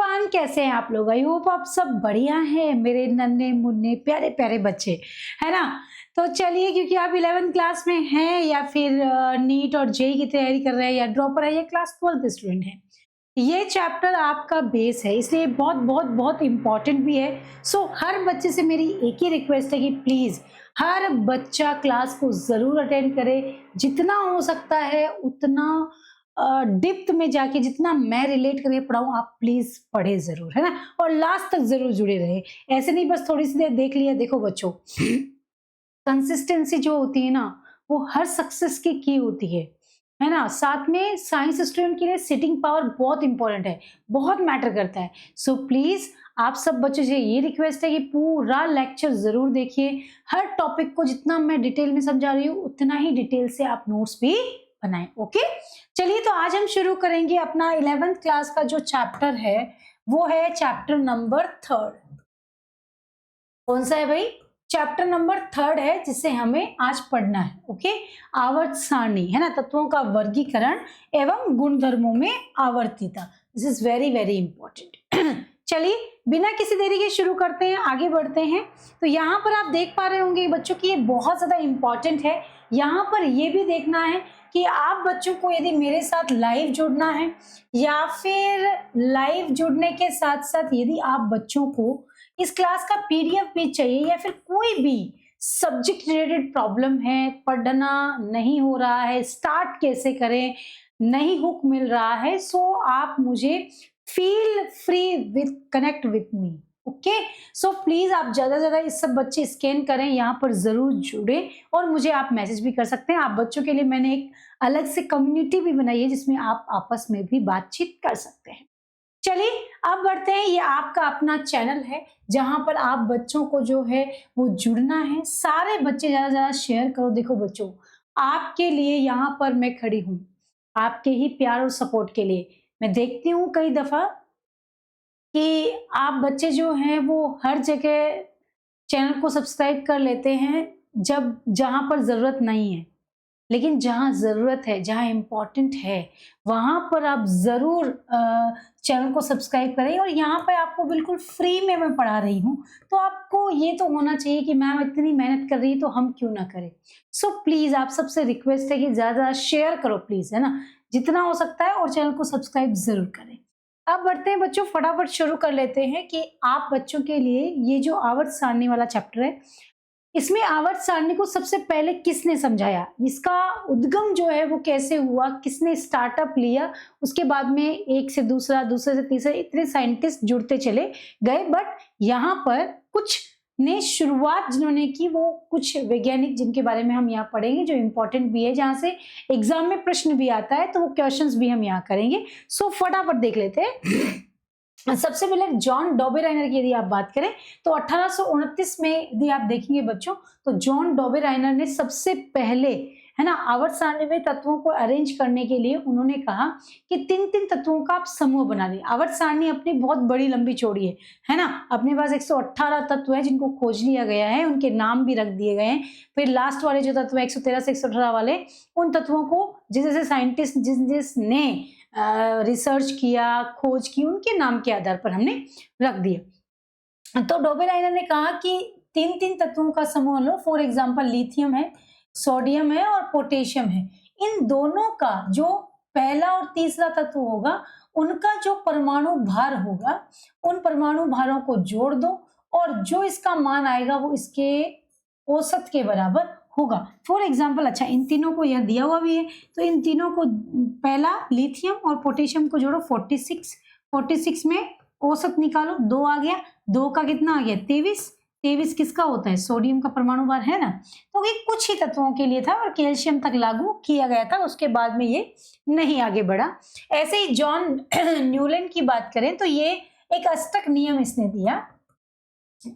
Everyone, कैसे हैं आप लोग? आई होप आप सब बढ़िया हैं मेरे नन्हे मुन्ने प्यारे प्यारे बच्चे, है ना। तो चलिए, क्योंकि आप 11th क्लास में हैं या फिर नीट और जेई की तैयारी कर रहे हैं या ड्रॉपर है या क्लास 12th स्टूडेंट है, ये चैप्टर आपका बेस है, इसलिए बहुत बहुत बहुत इम्पॉर्टेंट भी है। सो हर बच्चे से मेरी एक ही रिक्वेस्ट है कि प्लीज हर बच्चा क्लास को जरूर अटेंड करे, जितना हो सकता है उतना डिप्थ में जाके, जितना मैं रिलेट करके पढ़ाऊँ आप प्लीज पढ़े जरूर, है ना। और लास्ट तक जरूर जुड़े रहे, ऐसे नहीं बस थोड़ी सी देर देख लिया। देखो बच्चों, कंसिस्टेंसी जो होती है ना, वो हर सक्सेस की होती है ना। साथ में साइंस स्टूडेंट के लिए सिटिंग पावर बहुत इंपॉर्टेंट है, बहुत मैटर करता है। सो प्लीज आप सब बच्चों से ये रिक्वेस्ट है कि पूरा लेक्चर जरूर देखिए। हर टॉपिक को जितना मैं डिटेल में समझा रही हूँ उतना ही डिटेल से आप नोट्स भी बनाएं। ओके, चलिए तो आज हम शुरू करेंगे अपना 11th क्लास का जो चैप्टर है, वो है चैप्टर नंबर 3। कौन सा है भाई? चैप्टर नंबर 3 है, जिसे हमें आज पढ़ना है। ओके, आवर्त सारणी, है ना, तत्वों का वर्गीकरण एवं गुणधर्मों में आवर्तिता। This is very very important. चलिए बिना किसी देरी के शुरू करते हैं, आगे बढ़ते हैं। तो यहाँ पर आप देख पा रहे होंगे बच्चों की ये बहुत ज्यादा इंपॉर्टेंट है। यहाँ पर ये भी देखना है कि आप बच्चों को यदि मेरे साथ लाइव जुड़ना है या फिर लाइव जुड़ने के साथ साथ यदि आप बच्चों को इस क्लास का पीडीएफ भी चाहिए या फिर कोई भी सब्जेक्ट रिलेटेड प्रॉब्लम है, पढ़ना नहीं हो रहा है, स्टार्ट कैसे करें, नहीं हुक मिल रहा है, सो आप मुझे feel free with connect with me. Okay, so please आप ज्यादा से ज्यादा इस सब बच्चे स्कैन करें, यहाँ पर जरूर जुड़े और मुझे आप मैसेज भी कर सकते हैं। आप बच्चों के लिए मैंने एक अलग से कम्युनिटी भी बनाई है जिसमें आप आपस में भी बातचीत कर सकते हैं। चलिए अब बढ़ते हैं। ये आपका अपना चैनल है जहां पर आप बच्चों को जो है वो जुड़ना है। सारे बच्चे ज्यादा ज्यादा शेयर करो। देखो बच्चों, आपके लिए यहाँ पर मैं खड़ी हूँ, आपके ही प्यार और सपोर्ट के लिए। मैं देखती हूँ कई दफा कि आप बच्चे जो हैं वो हर जगह चैनल को सब्सक्राइब कर लेते हैं जब जहां पर जरूरत नहीं है, लेकिन जहां जरूरत है, जहां इम्पोर्टेंट है, वहां पर आप जरूर चैनल को सब्सक्राइब करें। और यहाँ पे आपको बिल्कुल फ्री में मैं पढ़ा रही हूँ, तो आपको ये तो होना चाहिए कि मैम इतनी मेहनत कर रही है तो हम क्यों ना करें। सो प्लीज आप सबसे रिक्वेस्ट है कि ज्यादा शेयर करो प्लीज, है ना, जितना हो सकता है, और चैनल को सब्सक्राइब जरूर करें। अब बढ़ते हैं बच्चों, फटाफट शुरू कर लेते हैं कि आप बच्चों के लिए ये जो आवर्त सारणी वाला चैप्टर है, इसमें आवर्त सारणी को सबसे पहले किसने समझाया, इसका उद्गम जो है वो कैसे हुआ, किसने स्टार्टअप लिया, उसके बाद में एक से दूसरा, दूसरे से तीसरा, इतने साइंटिस्ट जुड़ते चले गए। बट यहाँ पर कुछ ने शुरुआत जिन्होंने की, वो कुछ वैज्ञानिक जिनके बारे में हम यहाँ पढ़ेंगे, जो इम्पोर्टेंट भी है, जहाँ से एग्जाम में प्रश्न भी आता है, तो वो क्वेश्चंस भी हम यहाँ करेंगे। सो फटाफट देख लेते हैं। सबसे पहले जॉन डॉबेराइनर की यदि आप बात करें तो 1829 में यदि आप देखेंगे बच्चों, तो जॉन डॉबेराइनर ने सबसे पहले, है ना, आवर्त सारणी में तत्वों को अरेंज करने के लिए उन्होंने कहा कि 3-3 तत्वों का आप समूह बना लें। आवर्त सारणी अपनी बहुत बड़ी लंबी चौड़ी है ना, अपने पास 118 तत्व है जिनको खोज लिया गया है, उनके नाम भी रख दिए गए हैं। फिर लास्ट वाले जो तत्व 113 से 118 वाले, उन तत्वों को जैसे साइंटिस्ट जिसने रिसर्च किया, खोज की, उनके नाम के आधार पर हमने रख दिया। तो डॉबेराइनर ने कहा कि 3-3 तत्वों का समूह लो। फॉर एग्जांपल लिथियम है, सोडियम है और पोटेशियम है। इन दोनों का जो पहला और तीसरा तत्व होगा, उनका जो परमाणु भार होगा, उन परमाणु भारों को जोड़ दो और जो इसका मान आएगा वो इसके औसत के बराबर होगा। फॉर एग्जाम्पल, अच्छा, इन तीनों को यह दिया हुआ भी है, तो इन तीनों को पहला लिथियम और पोटेशियम को जोड़ो 46 में औसत निकालो, 2 आ गया, 2 का कितना आ गया 23 किसका होता है, सोडियम का परमाणु भार, है ना। तो ये कुछ ही तत्वों के लिए था और कैल्शियम तक लागू किया गया था, उसके बाद में ये नहीं आगे बढ़ा। ऐसे ही जॉन न्यूलैंड की बात करें तो ये एक अष्टक नियम इसने दिया।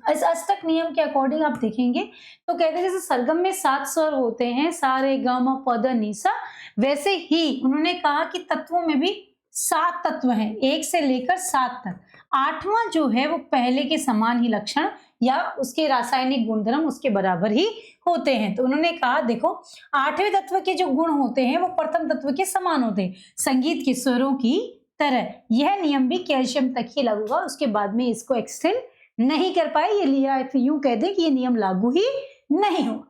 इस अष्टक नियम के अकॉर्डिंग आप देखेंगे तो कहते हैं जैसे सरगम में 7 स्वर होते हैं, सा रे गा मा पा धा नी सा, वैसे ही उन्होंने कहा कि तत्वों में भी 7 तत्व हैं, 1 से लेकर 7 तक। 8वां जो है वो पहले के समान ही लक्षण या उसके रासायनिक गुणधर्म उसके बराबर ही होते हैं। तो उन्होंने कहा देखो, 8वें तत्व के जो गुण होते हैं वो प्रथम तत्व के समान होते हैं। संगीत के स्वरों की तरह। यह नियम भी कैल्शियम तक ही लागू हुआ, उसके बाद में इसको एक्सटेंड नहीं कर पाए। ये लिया यूं कह दें कि ये नियम लागू ही नहीं हुआ।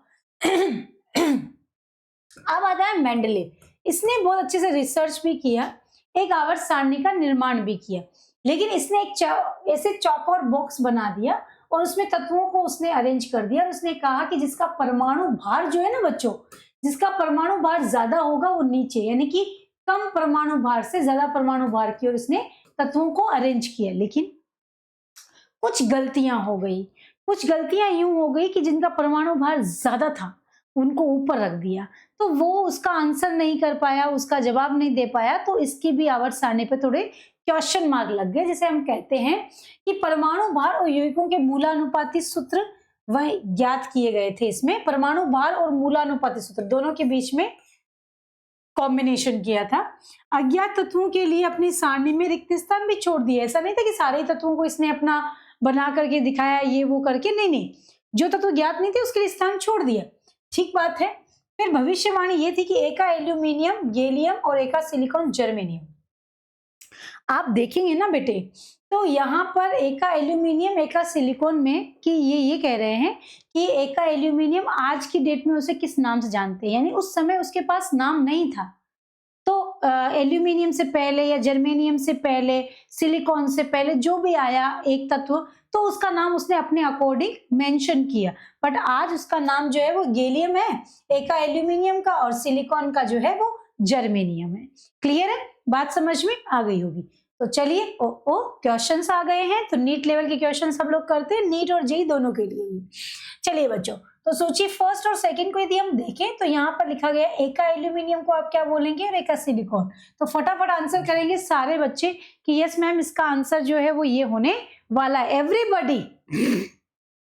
अब आता है मेंडलीव। इसने बहुत अच्छे से रिसर्च भी किया, एक आवर्त सारणी का निर्माण भी किया, लेकिन इसने एक ऐसे चौकोर बॉक्स बना दिया और उसमें तत्वों को उसने अरेंज कर दिया और उसने कहा कि जिसका परमाणु भार जो है ना बच्चों, जिसका परमाणु भार ज्यादा होगा वो नीचे, यानी कि कम परमाणु भार से ज्यादा परमाणु भार की ओर इसने तत्वों को अरेंज किया। लेकिन कुछ गलतियां हो गई, कुछ गलतियां यूं हो गई कि जिनका परमाणु भार ज्यादा था उनको ऊपर रख दिया, तो वो उसका आंसर नहीं कर पाया, उसका जवाब नहीं दे पाया, तो इसकी भी आवर्त सारणी पे थोड़े क्वेश्चन मार्क लग गए। जिसे हम कहते हैं कि परमाणु भार और यौगिकों के मूलानुपाती सूत्र वह ज्ञात किए गए थे। इसमें परमाणु भार और मूलानुपाती सूत्र दोनों के बीच में कॉम्बिनेशन किया था। अज्ञात तत्वों के लिए अपनी सारणी में रिक्त स्थान भी छोड़ दिए। ऐसा नहीं था कि सारे तत्वों को इसने अपना बना करके दिखाया ये वो करके, नहीं नहीं, जो तत्व ज्ञात नहीं थे उसके लिए स्थान छोड़ दिया। ठीक बात है। फिर भविष्यवाणी ये थी कि एका एल्यूमिनियम गैलियम और एका सिलिकॉन जर्मेनियम। आप देखेंगे ना बेटे, तो यहाँ पर एका एल्यूमिनियम एका सिलिकॉन में कि ये कह रहे हैं कि एका एल्यूमिनियम आज की डेट में उसे किस नाम से जानते हैं, यानी उस समय उसके पास नाम नहीं था। तो एल्यूमिनियम से पहले या जर्मेनियम से पहले, सिलिकॉन से पहले जो भी आया एक तत्व, तो उसका नाम उसने अपने अकॉर्डिंग मेंशन किया। बट आज उसका नाम जो है वो गैलियम है, एका एल्यूमिनियम का, और सिलिकॉन का जो है वो जर्मेनियम है। क्लियर है, बात समझ में आ गई होगी। तो चलिए क्वेश्चंस आ गए हैं। तो नीट लेवल के क्वेश्चन सब लोग करते हैं, नीट और जेईई दोनों के लिए। चलिए बच्चों, तो सोचिए फर्स्ट और सेकंड को यदि हम देखें तो यहाँ पर लिखा गया एका एल्यूमिनियम को आप क्या बोलेंगे और एका सिलिकॉन। तो फटाफट आंसर करेंगे सारे बच्चे कि यस मैम इसका आंसर जो है वो ये होने वाला है। एवरीबॉडी,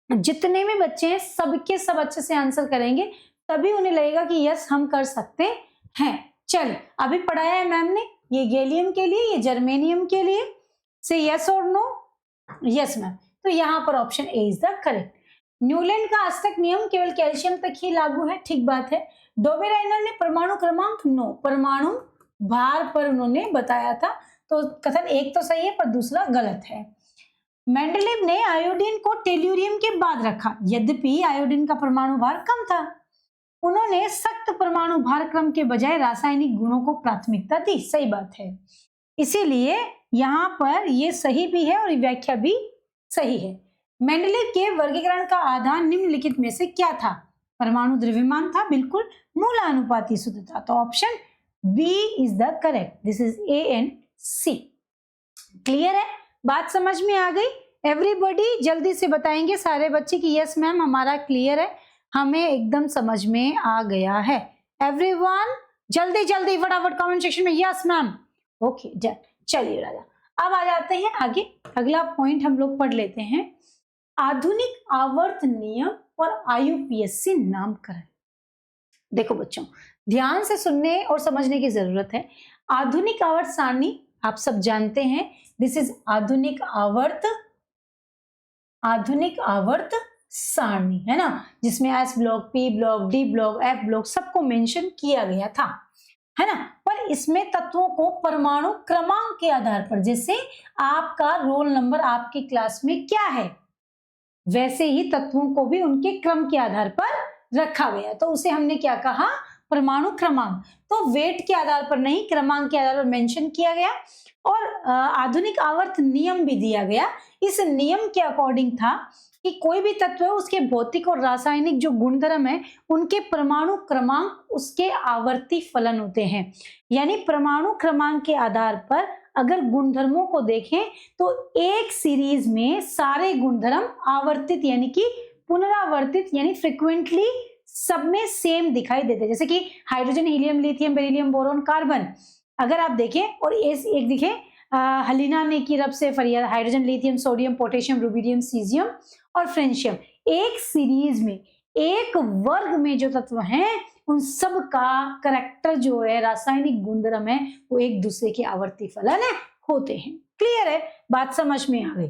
जितने भी बच्चे हैं सबके सब अच्छे से आंसर करेंगे, तभी उन्हें लगेगा कि यस हम कर सकते हैं। चल अभी पढ़ाया है मैम ने, ये गैलियम के लिए, ये जर्मेनियम के लिए। से यस और नो? Yes ma'am. तो यहाँ पर option A is the correct. Newland का अष्टक नियम केवल कैल्शियम तक ही लागू है, ठीक बात है। डोबेराइनर ने परमाणु क्रमांक 9 परमाणु भार पर उन्होंने बताया था, तो कथन एक तो सही है पर दूसरा गलत है। मेंडलीव ने आयोडीन को टेल्यूरियम के बाद रखा, यद्यपि आयोडीन का परमाणु भार कम था। उन्होंने सख्त परमाणु भार क्रम के बजाय रासायनिक गुणों को प्राथमिकता दी, सही बात है। इसीलिए यहाँ पर ये सही भी है और व्याख्या भी सही है। मेंडलीव के वर्गीकरण का आधार निम्नलिखित में से क्या था? परमाणु द्रव्यमान था, बिल्कुल। मूलानुपाती सूत्र था, तो option B is the correct. This is A and C. Clear है, बात समझ में आ गई? एवरीबॉडी जल्दी से बताएंगे सारे बच्चे कि यस मैम हमारा क्लियर है, हमें एकदम समझ में आ गया है। एवरीवन जल्दी जल्दी फटाफट कमेंट सेक्शन में यस मैम। Okay done. चलिए राजा, अब आ जाते हैं आगे। अगला पॉइंट हम लोग पढ़ लेते हैं, आधुनिक आवर्त नियम और आईयूपीएसी नामकरण। देखो बच्चों, ध्यान से सुनने और समझने की जरूरत है। आधुनिक आवर्त सारणी आप सब जानते हैं, दिस इज आधुनिक आवर्त सारणी, है ना, जिसमें S block, P block, D block, F block सबको मेंशन किया गया था, है ना। पर इसमें तत्वों को परमाणु क्रमांक के आधार पर, जैसे आपका रोल नंबर आपकी क्लास में क्या है, वैसे ही तत्वों को भी उनके क्रम के आधार पर रखा गया, तो उसे हमने क्या कहा? परमाणु क्रमांक। तो वेट के आधार पर नहीं, क्रमांक के आधार पर मेंशन किया गया। और आधुनिक आवर्त नियम भी दिया गया। इस नियम के अकॉर्डिंग था कि कोई भी तत्व है उसके भौतिक और रासायनिक जो गुणधर्म है उनके परमाणु क्रमांक उसके आवर्ती फलन होते हैं। यानी परमाणु क्रमांक के आधार पर अगर गुणधर्मों को देखें तो एक सीरीज में सारे गुणधर्म आवर्तित यानी कि पुनरावर्तित यानी फ्रिक्वेंटली सब में सेम दिखाई देते। जैसे कि hydrogen, helium, lithium, beryllium, boron, carbon, अगर आप देखें और एक दिखे हलीना ने की रब से फरियाद, hydrogen, lithium, sodium, potassium, rubidium, caesium और फ्रेंशियम, एक सीरीज में एक वर्ग में जो तत्व हैं उन सब का करैक्टर जो है, रासायनिक गुणधर्म है, वो एक दूसरे के आवर्ती फलन होते हैं। क्लियर है, बात समझ में आ गई?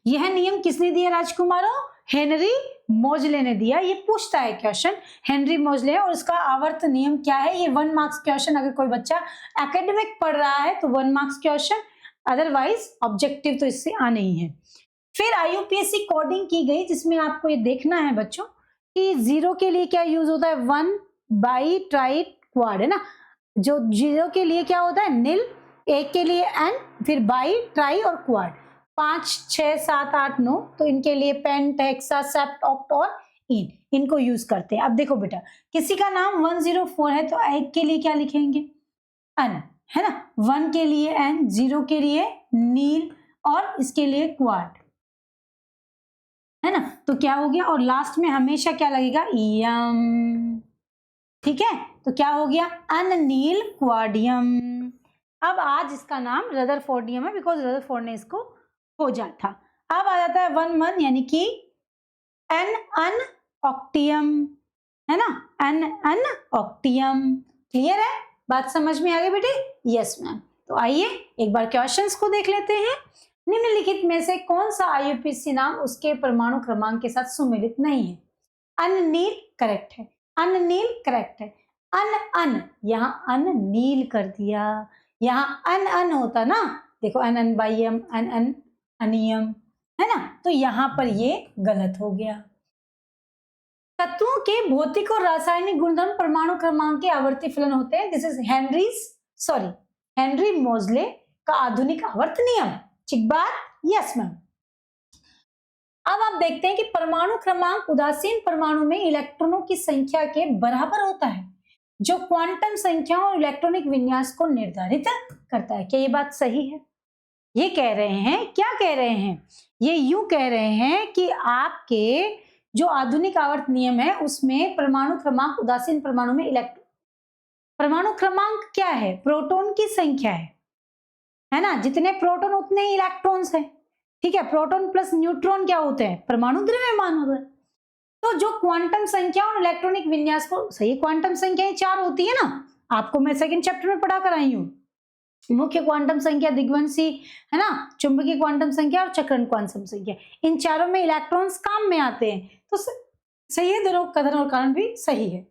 यह नियम किसने दिया राजकुमारों? हेनरी मोजले ने दिया। ये पूछता है क्वेश्चन, हेनरी मोजले, और उसका आवर्त नियम क्या है। ये 1 मार्क्स क्वेश्चन, अगर कोई बच्चा एकेडमिक पढ़ रहा है तो 1 मार्क्स क्वेश्चन, अदरवाइज ऑब्जेक्टिव तो इससे आने ही है। फिर IUPAC कोडिंग की गई, जिसमें आपको ये देखना है बच्चों कि 0 के लिए क्या यूज होता है, 1 बाई ट्राई क्वाड, है ना। जो 0 के लिए क्या होता है, नील, 1 के लिए n, फिर बाई, ट्राई और क्वाड। 5, 6, 7, 8, 9, तो इनके लिए पेंट, हेक्सा, सेप्ट, ऑक्ट और इन, इनको यूज करते हैं। अब देखो बेटा, किसी का नाम 104 है तो 1 के लिए क्या लिखेंगे, n, है ना। 1 के लिए n, 0 के लिए नील और इसके लिए क्वाड, है ना। तो क्या हो गया, और लास्ट में हमेशा क्या लगेगा, यम, ठीक है। तो क्या हो गया, अननील क्वाडियम। अब आज इसका नाम रदरफोर्डियम है, बिकॉज रदरफोर्ड ने इसको खोजा था। अब आ जाता है 1 यानी कि एन अन ऑक्टियम, है ना, एन अन ऑक्टियम। क्लियर है, बात समझ में आ गई बेटे? Yes ma'am. तो आइए एक बार क्वेश्चंस को देख लेते हैं। निम्नलिखित में से कौन सा IUPAC नाम उसके परमाणु क्रमांक के साथ सुमेलित नहीं है? अननील करेक्ट है, अननील करेक्ट है। अन यहाँ अननील कर दिया, यहाँ अन होता ना, देखो अन बाइयम, अन अनियम, है ना। तो यहाँ पर ये गलत हो गया। तत्वों के भौतिक और रासायनिक गुणधर्म परमाणु क्रमांक के आवर्ती फलन होते हैं। दिस इज हेनरी मोजले का आधुनिक आवर्त नियम। ठीक बात? Yes ma'am. अब आप देखते हैं कि परमाणु क्रमांक उदासीन परमाणु में इलेक्ट्रॉनों की संख्या के बराबर होता है, जो क्वांटम संख्याओं और इलेक्ट्रॉनिक विन्यास को निर्धारित करता है। क्या ये बात सही है? ये कह रहे हैं, क्या कह रहे हैं, ये यूं कह रहे हैं कि आपके जो आधुनिक आवर्त नियम है उसमें परमाणु क्रमांक उदासीन परमाणु में परमाणु क्रमांक क्या है, प्रोटॉन की संख्या है ना। जितने प्रोटॉन उतने ही इलेक्ट्रॉन्स हैं, ठीक है। प्रोटॉन प्लस न्यूट्रॉन क्या होते हैं, परमाणु द्रव्यमान होता है। तो जो क्वांटम संख्या और इलेक्ट्रॉनिक विन्यास को, सही, क्वांटम संख्याएं 4 होती है ना, आपको मैं सेकंड चैप्टर में पढ़ा कर आई हूं। मुख्य क्वांटम संख्या, दिग्वंशी, है ना, चुंबकीय क्वांटम संख्या और चक्रण क्वांटम संख्या, इन चारों में इलेक्ट्रॉन्स काम में आते हैं। तो सही है, दोनों कथन और कारण भी सही है।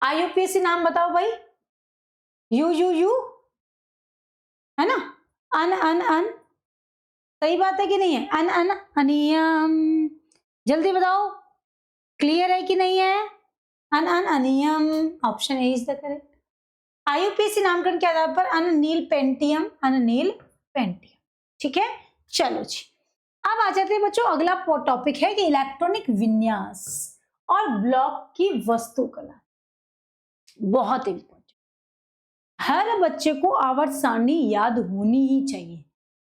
IUPAC नाम बताओ भाई, यू, है ना, अन, सही बात है कि नहीं है, अन अनियम, जल्दी बताओ, क्लियर है कि नहीं है, अन अनियम, option A is the correct. IUPAC नामकरण के आधार पर अननील पेंटियम, ठीक है। चलो जी, अब आ जाते हैं बच्चों, अगला टॉपिक है कि इलेक्ट्रॉनिक विन्यास और ब्लॉक की वस्तुकला। बहुत इंपॉर्टेंट, हर बच्चे को आवर्त सारणी याद होनी ही चाहिए,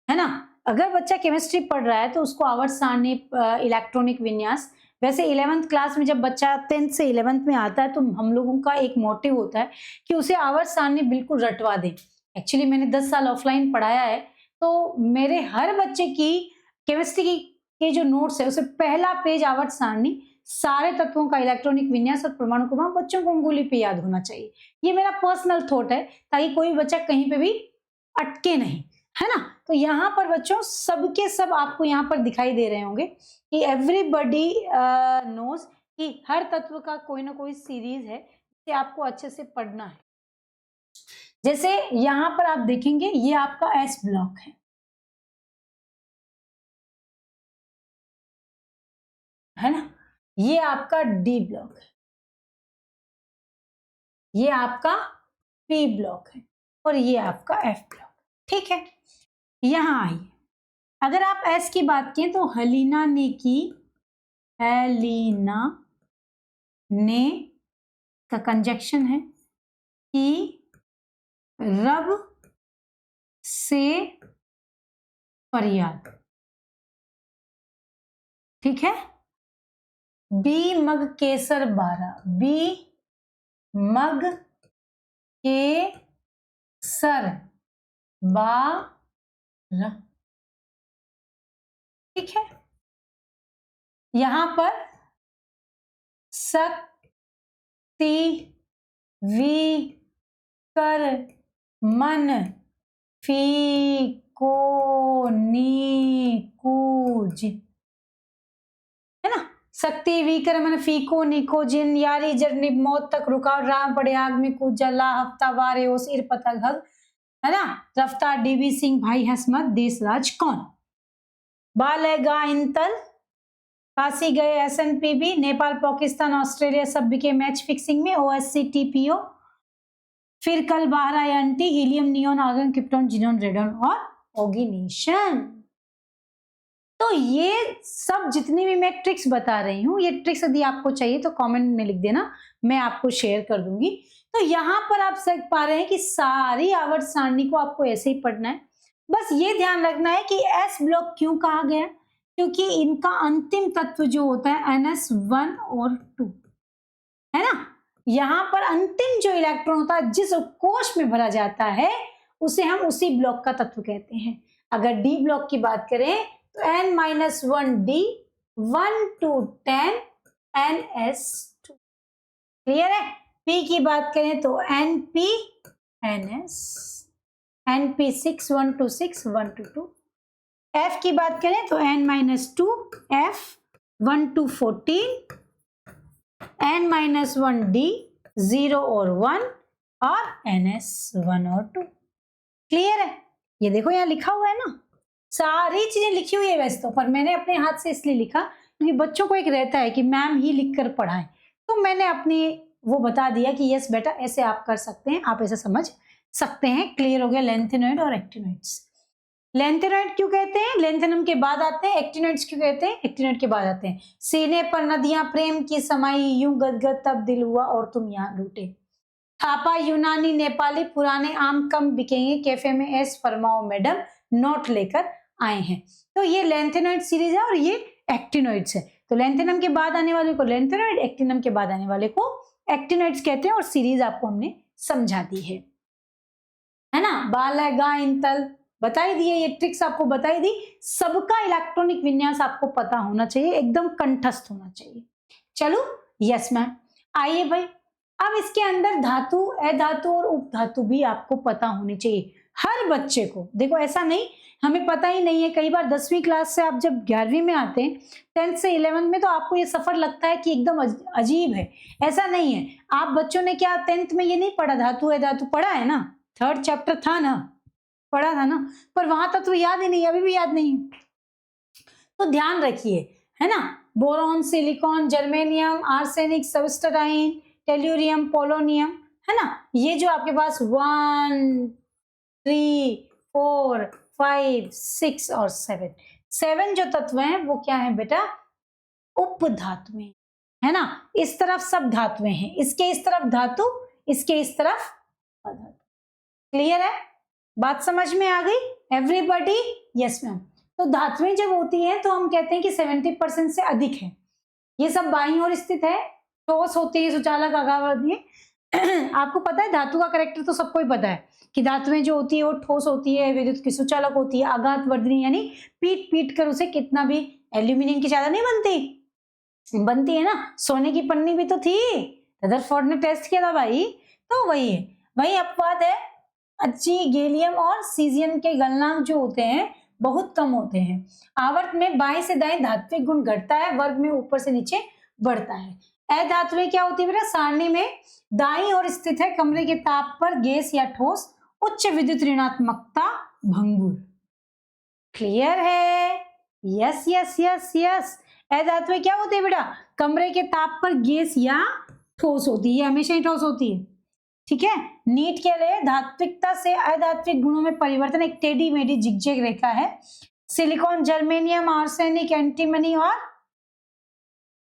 है ना। अगर बच्चा केमिस्ट्री पढ़ रहा है तो उसको आवर्त सारणी, इलेक्ट्रॉनिक विन्यास, वैसे 11th क्लास में जब बच्चा 10th से 11th में आता है तो हम लोगों का एक मोटिव होता है कि उसे आवर्त सारणी बिल्कुल रटवा दें। एक्चुअली मैंने 10 साल ऑफलाइन पढ़ाया है, तो मेरे हर बच्चे की केमिस्ट्री के जो नोट्स है उसे पहला पेज आवर्त सारणी, सारे तत्वों का इलेक्ट्रॉनिक विन्यास और परमाणु क्रमांक बच्चों को अंगुली पे याद होना चाहिए। ये मेरा पर्सनल थॉट है, ताकि कोई बच्चा कहीं पे भी अटके नहीं, है ना। तो यहाँ पर बच्चों सबके सब आपको यहाँ पर दिखाई दे रहे होंगे कि एवरीबडी नोज कि हर तत्व का कोई ना कोई सीरीज है, जिसे आपको अच्छे से पढ़ना है। जैसे यहाँ पर आप देखेंगे, ये आपका S ब्लॉक है ना, ये आपका D ब्लॉक है, ये आपका P ब्लॉक है और ये आपका F ब्लॉक, ठीक है। यहां आइए, अगर आप S की बात किए तो हेलिना ने का कंजक्शन है कि रब से फरियाद, ठीक है। बी मग केसर 12, बी मग के सर 12, ठीक है। यहां पर शक्ति वी कर मन फी को नी कूज, शक्ति विक्रमन फीको निको जिन यारी जरनी मौत तक रुकावट राम पड़े आग में कूद जला हफ्ता वारे ओस इर पता घग, है ना। रफ्तार डीबी सिंह भाई हसमत देश राज कौन। बालेगा इंतल काशी गए एसएनपीबी नेपाल पाकिस्तान ऑस्ट्रेलिया सब बिके मैच फिक्सिंग में ओएससी टीपीओ। फिर कल बाहर आए एंटी helium neon argon krypton xenon radon और ओगिनेशन। तो ये सब जितनी भी मैं ट्रिक्स बता रही हूँ, ये ट्रिक्स यदि आपको चाहिए तो कमेंट में लिख देना, मैं आपको शेयर कर दूंगी। तो यहाँ पर आप देख पा रहे हैं कि सारी आवर्त सारणी को आपको ऐसे ही पढ़ना है। बस ये ध्यान रखना है कि एस ब्लॉक क्यों कहा गया, क्योंकि इनका अंतिम तत्व जो होता है NS1 और 2, है ना। यहाँ पर अंतिम जो इलेक्ट्रॉन होता है जिस कोश में भरा जाता है उसे हम उसी ब्लॉक का तत्व कहते हैं। अगर डी ब्लॉक की बात करें तो N-1D 1 to 10 NS2, क्लियर है। P की बात करें तो NP NS, NP6 1 to 6 1 to 2। F की बात करें तो N-2 F 1 to 14, N-1D 0 और 1 और NS1 और 2, क्लियर है। ये देखो यहाँ लिखा हुआ है ना, सारी चीजें लिखी हुई है वैसे तो, पर मैंने अपने हाथ से इसलिए लिखा क्योंकि बच्चों को एक रहता है कि मैम ही लिख कर पढ़ाएं, तो मैंने अपनी वो बता दिया कि यस बेटा ऐसे आप कर सकते हैं, आप ऐसे समझ सकते हैं। क्लियर हो गया। लेंथेनॉइड और एक्टिनॉइड्स। लेंथेनॉइड क्यों कहते हैं, लेंथेनम के बाद आते हैं। एक्टिनॉइड्स क्यों कहते हैं, एक्टिनॉइड के बाद आते हैं। सीने पर नदियां प्रेम की समाई यूं गदगद तब दिल हुआ और तुम यहाँ लूटे। थापा यूनानी नेपाली पुराने आम कम बिकेंगे कैफे में एस फरमाओ मैडम नोट लेकर आए हैं। तो ये लेंथेनॉइड सीरीज है और ये एक्टिनॉइड्स है। तो लेंथेनम के बाद आने वाले को लेंथेनॉइड, एक्टिनम के बाद आने वाले को एक्टिनॉइड्स कहते हैं और सीरीज आपको हमने समझा दी है ना। बालेगा इंतल बताई दी है, ये ट्रिक्स आपको बताई दी। सबका इलेक्ट्रॉनिक विन्यास आपको पता होना चाहिए, एकदम कंठस्थ होना चाहिए। चलो यस मैम। आइए भाई, अब इसके अंदर धातु, अधातु और उपधातु भी आपको पता होनी चाहिए हर बच्चे को। देखो ऐसा नहीं हमें पता ही नहीं है, कई बार 10वीं क्लास से आप जब 11वीं में आते हैं, 10th से 11th में, तो आपको ये सफर लगता है कि एकदम अजीब है। ऐसा नहीं है। आप बच्चों ने क्या 10th में ये नहीं पढ़ा, धातु अधातु पढ़ा है ना, 3rd चैप्टर था ना, पढ़ा था ना, पर वहां तक तो याद ही नहीं, अभी भी याद नहीं। तो ध्यान रखिए, है ना। बोरॉन, सिलिकॉन, जर्मेनियम, आर्सेनिक, सबस्टराइन, टेल्यूरियम, पोलोनियम, है ना। ये जो आपके पास 1 3 4 5 6 और 7 जो तत्व हैं वो क्या है बेटा, उपधातुएं, है ना। इस तरफ सब धातुएं हैं, इसके इस तरफ धातु, इसके इस तरफ अधातु। क्लियर है, बात समझ में आ गई एवरीबॉडी? Yes ma'am. तो धातुएं जब होती हैं तो हम कहते हैं कि 70% से अधिक है। ये सब बाईं ओर स्थित है, ठोस होती है, सुचालक, आघावर्धीय। आपको पता है धातु का कैरेक्टर तो सबको ही पता है कि धातुएं जो होती है वो ठोस होती है, विद्युत की सुचालक होती है, आघात वर्धनी, यानी पीट पीट कर उसे कितना भी, एल्यूमिनियम की ज्यादा नहीं बनती है ना, सोने की पन्नी भी तो थी, रदरफोर्ड ने टेस्ट किया था भाई। तो वही है, वही अपवाद है। अच्छी गैलियम और सीजियम के गलनांक जो होते हैं बहुत कम होते हैं। आवर्त में बाएं से दाएं धात्विक गुण घटता है, वर्ग में ऊपर से नीचे बढ़ता है। अधातुएं क्या होती है बेटा, सारणी में दाईं ओर स्थित है, कमरे के ताप पर गैस या ठोस, उच्च विद्युत ऋणात्मकता, भंगुर। क्लियर है? Yes yes yes yes. अधातुएं क्या होती है बेटा, कमरे के ताप पर गैस या ठोस होती है, हमेशा ही ठोस होती है, ठीक है। नीट के लिए धात्विकता से अधात्विक गुणों में परिवर्तन एक टेढ़ी मेढ़ी जिगजैग रेखा है। सिलिकॉन, जर्मेनियम, आर्सेनिक, एंटीमनी और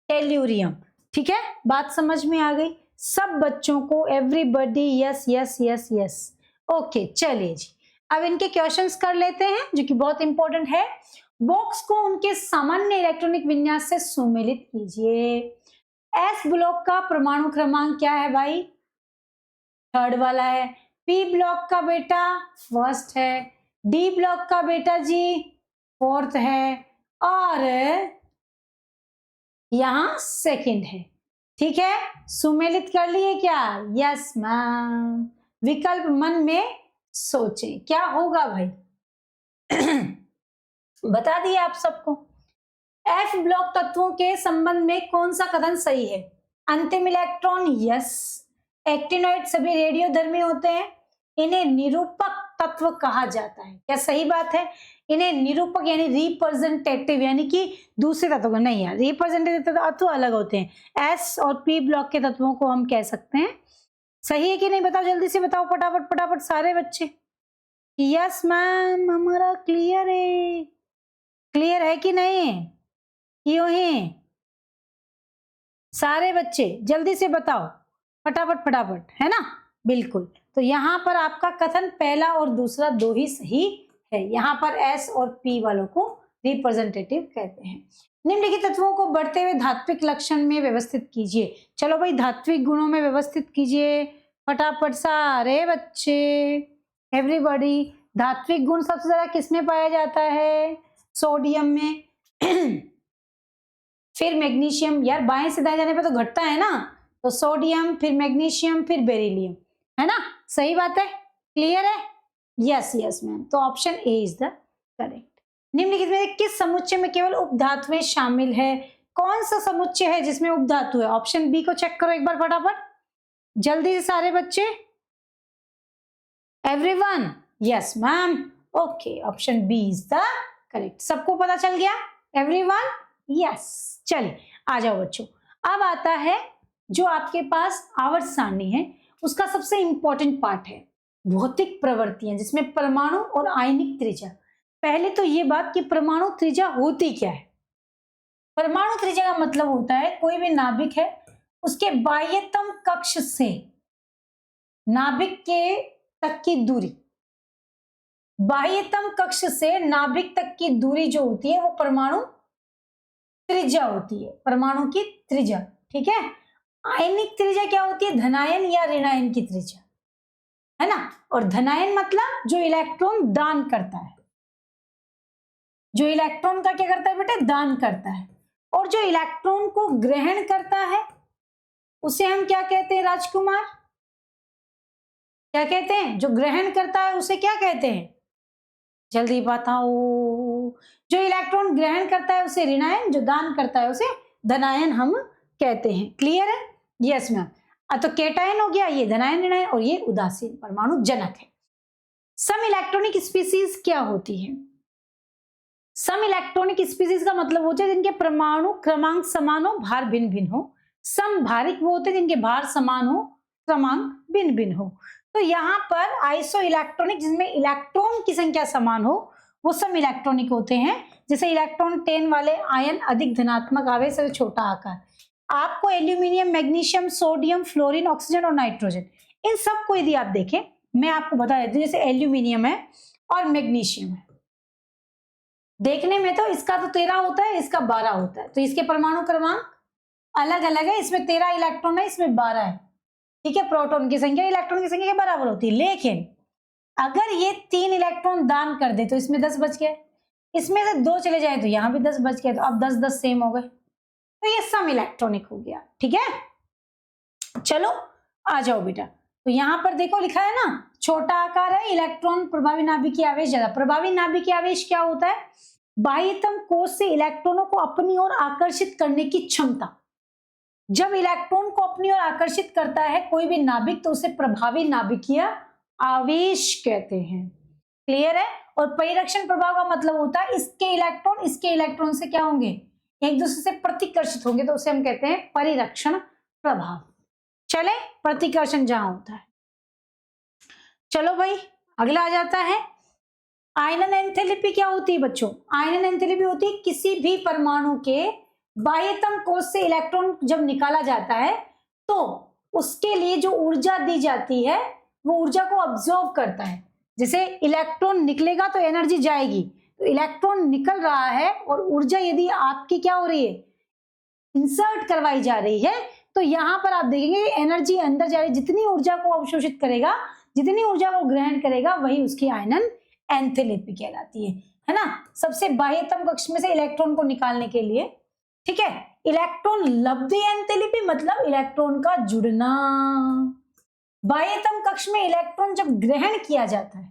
टेल्यूरियम, ठीक है। बात समझ में आ गई सब बच्चों को? Everybody yes yes yes yes. Okay चलिए जी, अब इनके क्वेश्चंस कर लेते हैं जो कि बहुत इंपॉर्टेंट है। बॉक्स को उनके सामान्य इलेक्ट्रॉनिक विन्यास से सुमेलित कीजिए। एस ब्लॉक का परमाणु क्रमांक क्या है भाई, 3rd वाला है। पी ब्लॉक का बेटा 1st है। डी ब्लॉक का बेटा जी 4th है, और यहां 2nd है, ठीक है। सुमेलित कर लिए क्या? Yes ma'am. विकल्प मन में सोचें क्या होगा भाई। बता दिए आप सबको। एफ ब्लॉक तत्वों के संबंध में कौन सा कथन सही है? अंतिम इलेक्ट्रॉन यस। एक्टिनोइड सभी रेडियोधर्मी होते हैं। इन्हें निरूपक तत्व कहा जाता है। क्या सही बात है? इन्हें निरूपक यानी रिप्रेजेंटेटिव यानी कि दूसरे तत्वों को नहीं यार, रिप्रेजेंटेटिव तत्व अलग होते हैं। एस और पी ब्लॉक के तत्वों को हम कह सकते हैं। सही है कि नहीं बताओ, जल्दी से बताओ फटाफट फटाफट सारे बच्चे। यस मैम, हमारा क्लियर है। क्लियर है कि नहीं? क्यों है? सारे बच्चे जल्दी से बताओ फटाफट फटाफट, है ना? बिल्कुल। तो यहाँ पर आपका कथन पहला और दूसरा दो ही सही है। यहाँ पर एस और पी वालों को रिप्रेजेंटेटिव कहते हैं। निम्नलिखित तत्वों को बढ़ते हुए धात्विक लक्षण में व्यवस्थित कीजिए। चलो भाई, धात्विक गुणों में व्यवस्थित कीजिए फटाफट सारे बच्चे, एवरीबॉडी। धात्विक गुण सबसे ज्यादा किसमें पाया जाता है? सोडियम में। फिर मैग्नीशियम। यार बाएं से दाएं जाने पे तो घटता है ना, तो सोडियम, फिर मैग्नीशियम, फिर बेरिलियम, है ना? सही बात है, क्लियर है? Yes yes ma'am. तो option A is the correct. निम्नलिखित में किस समुच्चय में केवल उपधातुएं शामिल है? कौन सा समुच्चय है जिसमें उपधातु है? ऑप्शन बी को चेक करो एक बार फटाफट, जल्दी से सारे बच्चे। Everyone? Yes ma'am. Okay, option B is the correct. सबको पता चल गया? एवरीवन? यस। चलिए आ जाओ बच्चों। अब आता है जो आपके पास आवर्त सारणी है, उसका सबसे इंपॉर्टेंट पार्ट है भौतिक प्रवृत्तियां, जिसमें परमाणु और आयनिक त्रिज्या। पहले तो ये बात कि परमाणु त्रिज्या होती क्या है? परमाणु त्रिज्या का मतलब होता है कोई भी नाभिक है उसके बाह्यतम कक्ष से नाभिक के तक की दूरी, बाह्यतम कक्ष से नाभिक तक की दूरी जो होती है वो परमाणु त्रिज्या होती है, परमाणु की त्रिज्या। ठीक है। आयनिक त्रिज्या क्या होती है? धनायन या ऋणायन की त्रिज्या, है ना? और धनायन मतलब जो इलेक्ट्रॉन दान करता है, जो इलेक्ट्रॉन का क्या करता है बेटे? दान करता है। और जो इलेक्ट्रॉन को ग्रहण करता है उसे हम क्या कहते हैं राजकुमार? क्या कहते हैं? जो ग्रहण करता है उसे क्या कहते हैं? जल्दी बताओ। जो इलेक्ट्रॉन ग्रहण करता है उसे ऋणायन, जो दान करता है उसे धनायन हम कहते हैं। क्लियर है? Yes ma'am. तो केटायन हो गया, ये धनायन ऋणायन, और ये उदासीन परमाणु जनक है। सम इलेक्ट्रॉनिक स्पीसीज क्या होती है? सम इलेक्ट्रॉनिक स्पीसीज का मतलब होता है जिनके परमाणु क्रमांक समान हो, भार भिन्न भिन्न हो। समभारिक वो होते हैं जिनके भार समान हो, क्रमांक भिन्न भिन्न हो। तो यहाँ पर आइसो इलेक्ट्रॉनिक, जिसमें इलेक्ट्रॉन की संख्या समान हो, वो सम इलेक्ट्रॉनिक होते हैं। जैसे इलेक्ट्रॉन 10 वाले आयन अधिक धनात्मक आवेश से छोटा आकार। आपको aluminium, magnesium, sodium, fluorine, oxygen और नाइट्रोजन, इन सब को यदि आप देखें, मैं आपको बता देती हूँ। जैसे एल्यूमिनियम है और मैग्नीशियम है, देखने में तो इसका तो 13 होता है, इसका 12 होता है, तो इसके परमाणु क्रमांक अलग अलग है। इसमें 13 इलेक्ट्रॉन है, इसमें 12 है। ठीक है। प्रोटॉन की संख्या इलेक्ट्रॉन की संख्या के बराबर होती है। लेकिन अगर ये 3 इलेक्ट्रॉन दान कर दे तो इसमें 10 बच गए, इसमें से 2 चले जाए तो यहाँ भी 10 बच गए, तो अब 10-10 सेम हो गए, तो ये सम इलेक्ट्रॉनिक हो गया। ठीक है। चलो आ जाओ बेटा। तो यहाँ पर देखो लिखा है ना, छोटा आकार है, इलेक्ट्रॉन प्रभावी नाभिकीय आवेश ज्यादा। प्रभावी नाभिकीय आवेश क्या होता है? बाह्यतम कोश से इलेक्ट्रॉनों को अपनी ओर आकर्षित करने की क्षमता। जब इलेक्ट्रॉन को अपनी ओर आकर्षित करता है कोई भी नाभिक, तो उसे प्रभावी नाभिकीय आवेश कहते हैं। क्लियर है? और परिरक्षण प्रभाव का मतलब होता है इसके इलेक्ट्रॉन से क्या होंगे? एक दूसरे से प्रतिकर्षित होंगे, तो उसे हम कहते हैं परिरक्षण प्रभाव। चले, प्रतिकर्षण जहां होता है। चलो भाई अगला आ जाता है आयनन एंथैल्पी। क्या होती है बच्चों? आयनन एंथैल्पी होती है किसी भी परमाणु के बाह्यतम कोश से इलेक्ट्रॉन जब निकाला जाता है तो उसके लिए जो ऊर्जा दी जाती है वो ऊर्जा को ऑब्जर्व करता है। जैसे इलेक्ट्रॉन निकलेगा तो एनर्जी जाएगी, तो इलेक्ट्रॉन निकल रहा है और ऊर्जा यदि आपकी क्या हो रही है? इंसर्ट करवाई जा रही है, तो यहाँ पर आप देखेंगे एनर्जी अंदर जा रही है। जितनी ऊर्जा को अवशोषित करेगा, जितनी ऊर्जा को ग्रहण करेगा, वही उसकी आयनन एंथैल्पी कहलाती है ना? सबसे बाह्यतम कक्ष में से इलेक्ट्रॉन को निकालने के लिए। ठीक है। इलेक्ट्रॉन लब्धि एंथैल्पी मतलब इलेक्ट्रॉन का जुड़ना। बाह्यतम कक्ष में इलेक्ट्रॉन जब ग्रहण किया जाता है,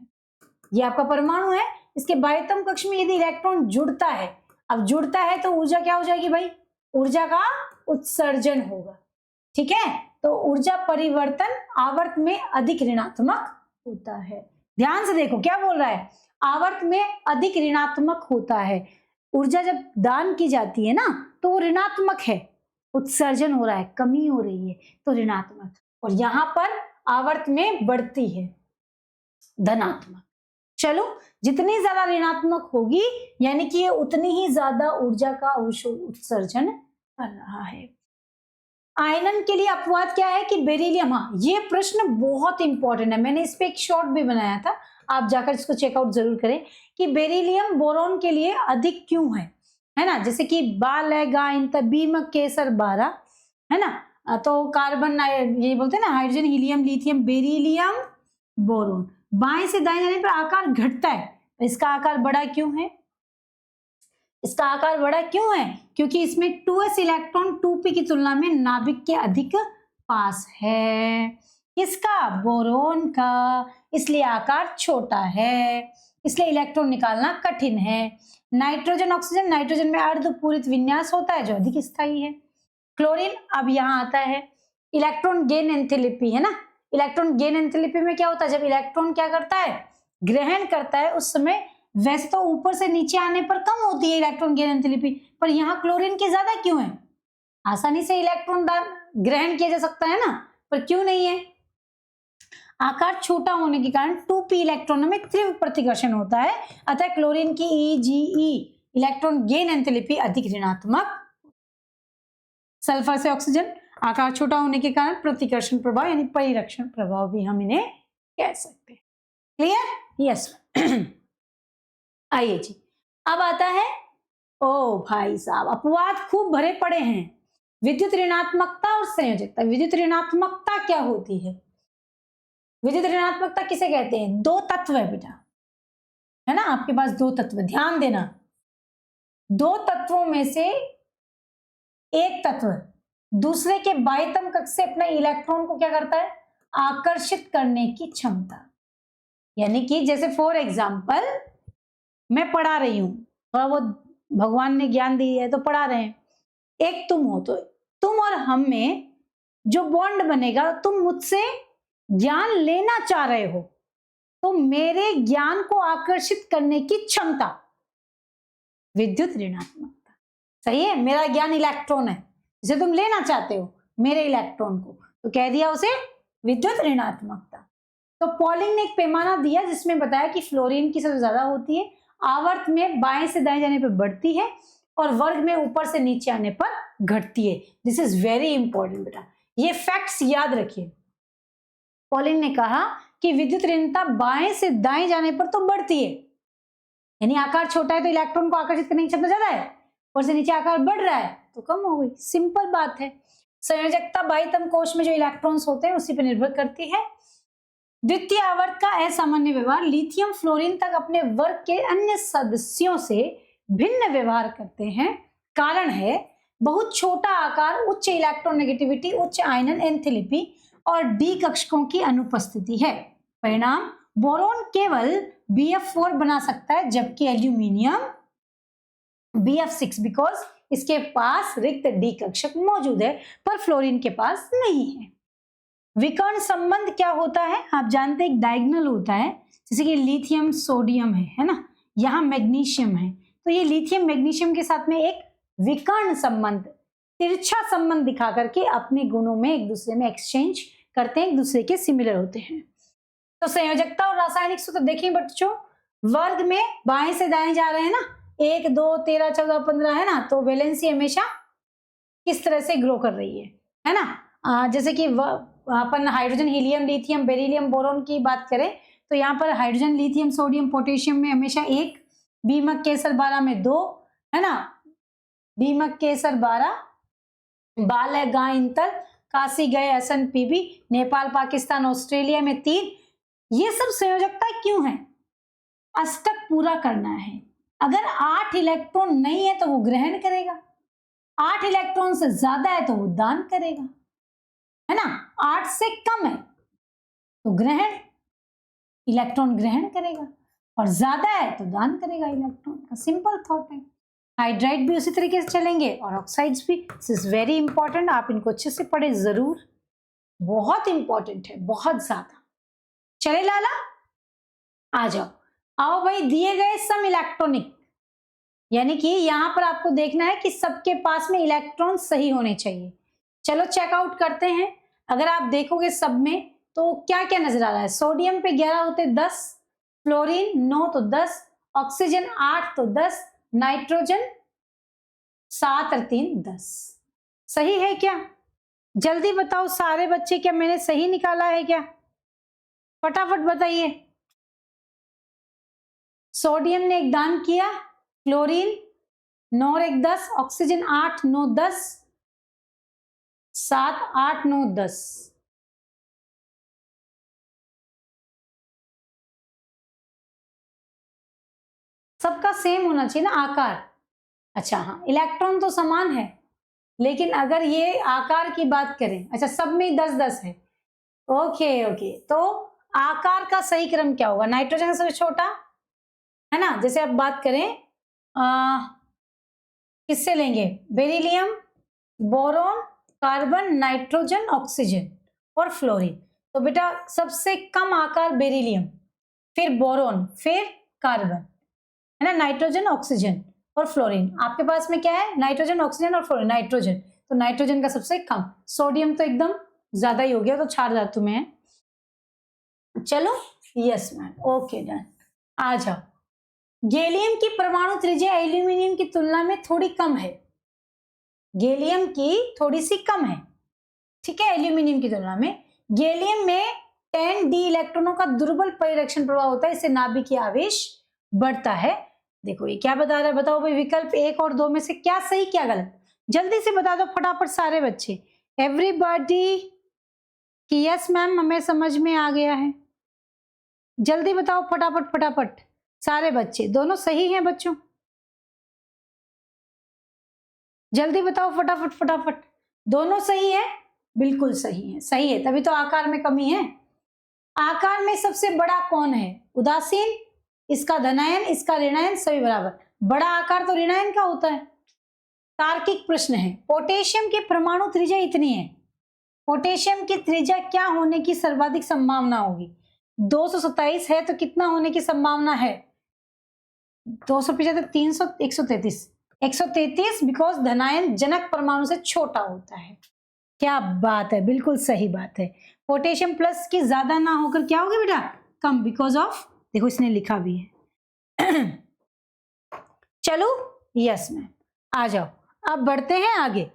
ये आपका परमाणु है, इसके बाह्यतम कक्ष में यदि इलेक्ट्रॉन जुड़ता है, अब जुड़ता है तो ऊर्जा क्या हो जाएगी भाई, ऊर्जा का उत्सर्जन होगा, ठीक है। तो ऊर्जा परिवर्तन आवर्त में अधिक ऋणात्मक होता है। ध्यान से देखो क्या बोल रहा है, आवर्त में अधिक ऋणात्मक होता है। ऊर्जा जब दान की जाती है ना तो वो ऋणात्मक है, उत्सर्जन हो रहा है, कमी हो रही है तो ऋणात्मक, और यहां पर आवर्त में बढ़ती है धनात्मक। चलो, जितनी ज्यादा ऋणात्मक होगी यानी कि ये उतनी ही ज्यादा ऊर्जा का उत्सर्जन कर रहा है। आयनन के लिए अपवाद क्या है कि बेरिलियम, हाँ ये प्रश्न बहुत इंपॉर्टेंट है, मैंने इस पे एक शॉर्ट भी बनाया था, आप जाकर इसको चेकआउट जरूर करें कि बेरिलियम बोरोन के लिए अधिक क्यों है ना। जैसे कि बाल है गायन बीमक केसर 12 है ना, तो कार्बन ये बोलते हैं ना hydrogen helium lithium beryllium boron, बाएं से दाएं जाने पर आकार घटता है, इसका आकार बड़ा क्यों है, इसका आकार बड़ा क्यों है, क्योंकि इसमें 2s इलेक्ट्रॉन 2p की तुलना में नाभिक के अधिक पास है, किसका, बोरोन का, इसलिए आकार छोटा है, इसलिए इलेक्ट्रॉन निकालना कठिन है। नाइट्रोजन ऑक्सीजन, नाइट्रोजन में अर्धपूरित विन्यास होता है जो अधिक स्थायी है। क्लोरीन, अब यहां आता है इलेक्ट्रॉन गेन एंथैल्पी, है ना। इलेक्ट्रॉन गेन एंथैल्पी में क्या होता है, जब इलेक्ट्रॉन क्या करता है, ग्रहण करता है, उस समय वैसे तो ऊपर से नीचे आने पर कम होती है इलेक्ट्रॉन गेन एंथैल्पी, पर यहाँ क्लोरीन की ज्यादा क्यों है, आसानी से इलेक्ट्रॉन ग्रहण किया जा सकता है ना, पर क्यों नहीं है, आकार छोटा होने के कारण 2p इलेक्ट्रॉनों में तीव्र प्रतिकर्षण होता है, अतः क्लोरीन की EgE इलेक्ट्रॉन गेन एंथैल्पी अधिक ऋणात्मक। सल्फर से ऑक्सीजन, आकार छोटा होने के कारण प्रतिकर्षण प्रभाव यानी परिरक्षण प्रभाव भी हम इन्हें कह सकते हैं। Clear, yes. आइए जी, अब आता है, ओ भाई साहब अपवाद खूब भरे पड़े हैं, विद्युत ऋणात्मकता और संयोजकता। विद्युत ऋणात्मकता क्या होती है, विद्युत ऋणात्मकता किसे कहते हैं, दो तत्व है बेटा, है ना, आपके पास दो तत्व, ध्यान देना, दो तत्वों में से एक तत्व दूसरे के बाह्यतम कक्ष से अपने इलेक्ट्रॉन को क्या करता है, आकर्षित करने की क्षमता, यानी कि जैसे फॉर एग्जाम्पल मैं पढ़ा रही हूं, थोड़ा बहुत भगवान ने ज्ञान दी है तो पढ़ा रहे हैं, एक तुम हो तो तुम और हम में जो बॉन्ड बनेगा, तुम मुझसे ज्ञान लेना चाह रहे हो तो मेरे ज्ञान को आकर्षित करने की क्षमता, विद्युत ऋणात्मकता, सही है, मेरा ज्ञान इलेक्ट्रॉन है जिसे तुम लेना चाहते हो मेरे इलेक्ट्रॉन को, तो कह दिया उसे विद्युत ऋणात्मकता। तो पॉलिंग ने एक पैमाना दिया जिसमें बताया कि फ्लोरीन की सबसे ज्यादा होती है, आवर्त में बाएं से दाएं जाने पर बढ़ती है और वर्ग में ऊपर से नीचे आने पर घटती है। दिस इज वेरी इंपॉर्टेंट बेटा, ये फैक्ट्स याद रखिए। पॉलिंग ने कहा कि विद्युत ऋणता बाएं से दाएं जाने पर तो बढ़ती है, यानी आकार छोटा है तो इलेक्ट्रॉन को आकर्षित करने की क्षमता ज्यादा है, ऊपर से नीचे आकार बढ़ रहा है तो कम हो गई, सिंपल बात है। संयोजकता बाह्यतम कोश में जो इलेक्ट्रॉन्स होते हैं उसी पर निर्भर करती है। द्वितीय आवर्त का असामान्य व्यवहार, लिथियम फ्लोरीन तक अपने वर्ग के अन्य सदस्यों से भिन्न व्यवहार करते हैं, कारण है बहुत छोटा आकार, उच्च इलेक्ट्रॉन नेगेटिविटी, उच्च आयनन एंथैल्पी और डी कक्षकों की अनुपस्थिति है। परिणाम, बोरोन केवल BF4 बना सकता है जबकि एल्यूमिनियम BF6, बिकॉज इसके पास रिक्त डी कक्षक मौजूद है पर फ्लोरीन के पास नहीं है। विकर्ण संबंध क्या होता है, आप जानते हैं एक डायगोनल होता है, जैसे कि लिथियम सोडियम है ना, यहाँ मैग्नीशियम है, तो ये लिथियम मैग्नीशियम के साथ में एक विकर्ण संबंध, तिरछा संबंध दिखा करके अपने गुणों में एक दूसरे में एक्सचेंज करते हैं, एक दूसरे के सिमिलर होते हैं। तो संयोजकता और रासायनिक सूत्र देखिए बच्चों, वर्ग में बाएं से दाएं जा रहे हैं ना, 1 2 13 14 15 है ना, तो वैलेंसी हमेशा किस तरह से ग्रो कर रही है ना, जैसे कि अपन hydrogen helium lithium beryllium boron की बात करें तो यहाँ पर हाइड्रोजन लिथियम सोडियम पोटेशियम में हमेशा 1, बीमक केसर 12 में 2, है ना, बीमक केसर 12, बाल है गाय इंतर, काशी गए असन पीबी, नेपाल पाकिस्तान ऑस्ट्रेलिया में 3। ये सब संयोजकता क्यों है, अष्टक पूरा करना है। अगर 8 इलेक्ट्रॉन नहीं है तो वो ग्रहण करेगा, 8 इलेक्ट्रॉन से ज्यादा है तो वो दान करेगा, है ना, 8 से कम है तो ग्रहण, इलेक्ट्रॉन ग्रहण करेगा, और ज्यादा है तो दान करेगा इलेक्ट्रॉन का, सिंपल थॉट है। हाइड्राइड भी उसी तरीके से चलेंगे और ऑक्साइड्स भी। दिस इज वेरी इंपॉर्टेंट, आप इनको अच्छे से पढ़े जरूर, बहुत इंपॉर्टेंट है, बहुत ज्यादा। चले लाला, आ जाओ। आओ भाई, दिए गए सम इलेक्ट्रॉनिक, यानी कि यहां पर आपको देखना है कि सबके पास में इलेक्ट्रॉन सही होने चाहिए। चलो चेकआउट करते हैं। अगर आप देखोगे सब में तो क्या क्या नजर आ रहा है। सोडियम पे 11 होते 10, फ्लोरीन 9 तो 10, ऑक्सीजन 8 तो 10, नाइट्रोजन 7 और 3 10। सही है क्या? जल्दी बताओ सारे बच्चे, क्या मैंने सही निकाला है क्या? फटाफट बताइए। सोडियम ने एक दान किया, क्लोरीन 9 और 1 10, ऑक्सीजन 8 9 10, 7 8 9 10। सबका सेम होना चाहिए ना आकार। अच्छा हाँ, इलेक्ट्रॉन तो समान है, लेकिन अगर ये आकार की बात करें, अच्छा सब में 10 10 है। ओके ओके, तो आकार का सही क्रम क्या होगा? नाइट्रोजन सबसे छोटा है ना। जैसे आप बात करें किससे लेंगे? Beryllium, boron, carbon, nitrogen, oxygen और फ्लोरीन। तो बेटा सबसे कम आकार बेरिलियम, फिर बोरोन, फिर कार्बन, है ना, नाइट्रोजन, ऑक्सीजन और फ्लोरीन। आपके पास में क्या है? नाइट्रोजन, ऑक्सीजन और फ्लोरीन। नाइट्रोजन, तो नाइट्रोजन का सबसे कम। सोडियम तो एकदम ज्यादा ही हो गया, तो 4 धातु में है। चलो यस मैम, ओके डन। आ जाओ। गैलियम की परमाणु त्रिज्या एल्यूमिनियम की तुलना में थोड़ी कम है। गैलियम की थोड़ी सी कम है, ठीक है, एल्यूमिनियम की तुलना में। गैलियम में 10 डी इलेक्ट्रॉनों का दुर्बल परिरक्षण प्रभाव होता है, इससे नाभिकीय आवेश बढ़ता है। देखो ये क्या बता रहा है, बताओ भाई विकल्प 1 और 2 में से क्या सही क्या गलत? जल्दी से बता दो फटाफट सारे बच्चे। एवरीबॉडी कि यस मैम हमें समझ में आ गया है। जल्दी बताओ फटाफट फटाफट सारे बच्चे, दोनों सही हैं बच्चों? जल्दी बताओ फटाफट फटाफट। दोनों सही है? बिल्कुल सही है, सही है, तभी तो आकार में कमी है। आकार में सबसे बड़ा कौन है? उदासीन, इसका धनायन, इसका ऋणायन, सभी बराबर। बड़ा आकार तो ऋणायन का होता है। तार्किक प्रश्न है। पोटेशियम की परमाणु त्रिज्या इतनी है, पोटेशियम की त्रिज्या क्या होने की सर्वाधिक संभावना होगी? 227 है तो कितना होने की संभावना है? 275, 300, 133। 133 बिकॉज धनायन जनक परमाणु से छोटा होता है। क्या बात है, बिल्कुल सही बात है। पोटेशियम प्लस की ज्यादा ना होकर क्या होगी बेटा? कम, बिकॉज ऑफ, देखो इसने लिखा भी है। चलो यस मैम, आ जाओ, अब बढ़ते हैं आगे।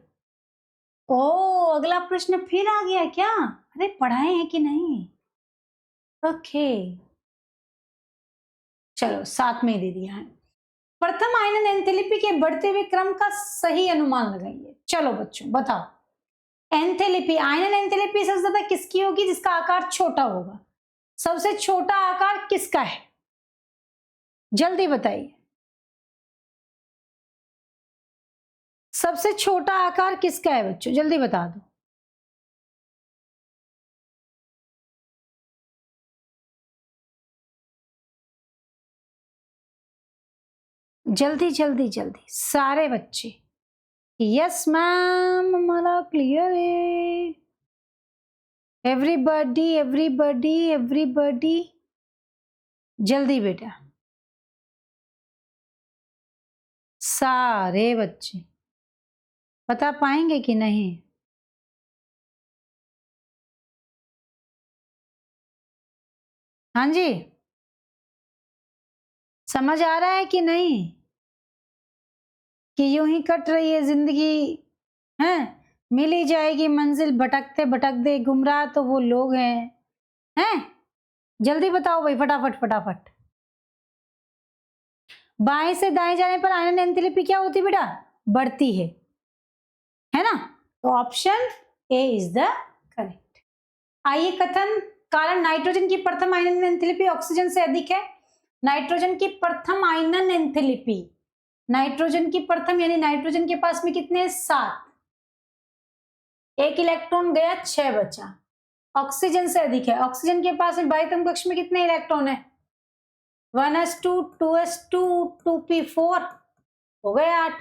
ओ अगला प्रश्न फिर आ गया क्या? अरे पढ़ाए हैं कि नहीं? ओके चलो साथ में ही दे दिया है। प्रथम आयनन एंथैल्पी के बढ़ते हुए क्रम का सही अनुमान लगाइए। चलो बच्चों बताओ। एंथैल्पी, आयनन एंथैल्पी सबसे ज्यादा किसकी होगी? जिसका आकार छोटा होगा। सबसे छोटा आकार किसका है? जल्दी बताइए, सबसे छोटा आकार किसका है बच्चों? जल्दी बता दो। जल्दी जल्दी जल्दी सारे बच्चे। यस मैम हमारा क्लियर है। एवरीबॉडी एवरीबॉडी एवरीबॉडी, जल्दी बेटा सारे बच्चे बता पाएंगे कि नहीं? हाँ जी, समझ आ रहा है कि नहीं कि यूं ही कट रही है जिंदगी? हैं, मिल ही जाएगी मंजिल, भटकते भटकते गुमराह तो वो लोग हैं? जल्दी बताओ भाई फटाफट फटाफट। बाएं से दाएं जाने पर आयनन एंथैल्पी क्या होती है बेटा? बढ़ती है ना। तो option A is the correct. आइए कथन। कारण नाइट्रोजन की प्रथम आयनन एंथैल्पी ऑक्सीजन से अधिक है। नाइट्रोजन की प्रथम आयनन एंथैल्पी, नाइट्रोजन की प्रथम यानी नाइट्रोजन के पास में कितने? 7, एक इलेक्ट्रॉन गया, 6 बचा। ऑक्सीजन से अधिक है। ऑक्सीजन के पास में बाह्यतम कक्ष में कितने इलेक्ट्रॉन है? 1s2, 2s2, 2p4, हो गए 8।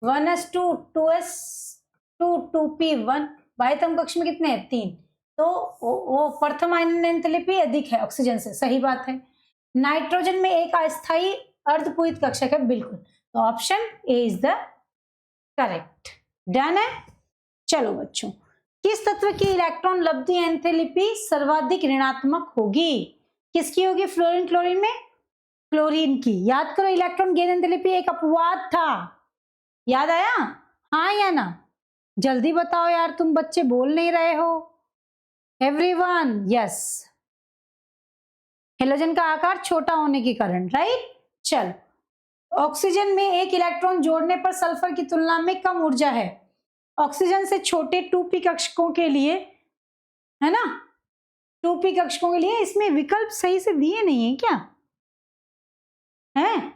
1s2 2s2 2p1। बाह्यतम कक्ष में कितने हैं? 3। तो वो प्रथम आयनन एंथैल्पी अधिक है ऑक्सीजन से, सही बात है। नाइट्रोजन में एक अस्थायी अर्धपूरित कक्षक है, बिल्कुल। तो option A is the correct. Done है। चलो बच्चों, किस तत्व की इलेक्ट्रॉन लब्धि एंथैल्पी सर्वाधिक ऋणात्मक होगी? किसकी होगी? फ्लोरीन क्लोरीन में क्लोरीन की। याद करो, इलेक्ट्रॉन गेन एंथैल्पी एक अपवाद था, याद आया? हाँ या ना? जल्दी बताओ यार, तुम बच्चे बोल नहीं रहे हो। एवरीवन यस, हेलोजन का आकार छोटा होने के कारण, राइट। चल, ऑक्सीजन में एक इलेक्ट्रॉन जोड़ने पर सल्फर की तुलना में कम ऊर्जा है। ऑक्सीजन से छोटे 2p कक्षकों के लिए, है ना, 2p कक्षकों के लिए इसमें विकल्प सही से दिए नहीं है क्या? है